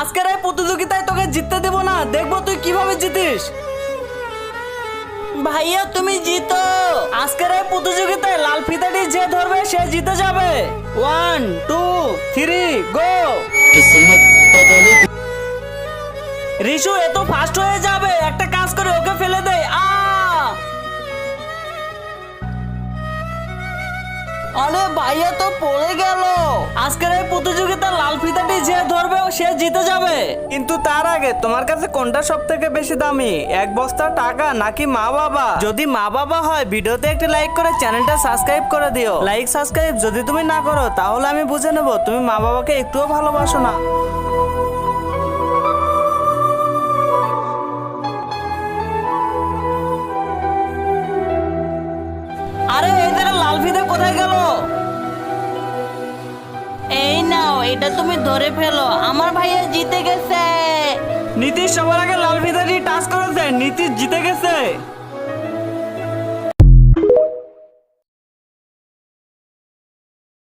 আজকের এই প্রতিযোগিতায় তোকে জিততে দেব না, দেখবো তুই কিভাবে জিতিস। ভাইয়া তুমি জিতো। আজকের এই প্রতিযোগিতায় লাল ফিতাটি যে ধরবে সে জিতে যাবে। 1 2 3 গো। রিশু এত ফাস্ট হয়ে যাবে, একটা কাজ করে ওকে ফেলে দে। আরে ভাইয়া তো পড়ে গেল। আজকের এই প্রতিযোগিতা লাল ফিতাটি যে ধরবে সে জিতে যাবে। কিন্তু তার আগে তোমার কাছে কোনটা সব থেকে বেশি দামি, এক বস্তা টাকা নাকি মা বাবা? যদি মা বাবা হয় ভিডিওতে একটি লাইক করে চ্যানেলটা সাবস্ক্রাইব করে দিও। লাইক সাবস্ক্রাইব যদি তুমি না করো তাহলে আমি বুঝে নেব তুমি মা বাবাকে একটুও ভালোবাসো না। আরে এই দেখো লাল ফিতা কোথায় গেল? এই নাও, এটা তুমি ধরে ফেলো, আমার ভাইয়া জিতে গেছে। নীতিশ সবার আগে লাল ফিতাটি টাচ করেছে, নীতিশ জিতে গেছে।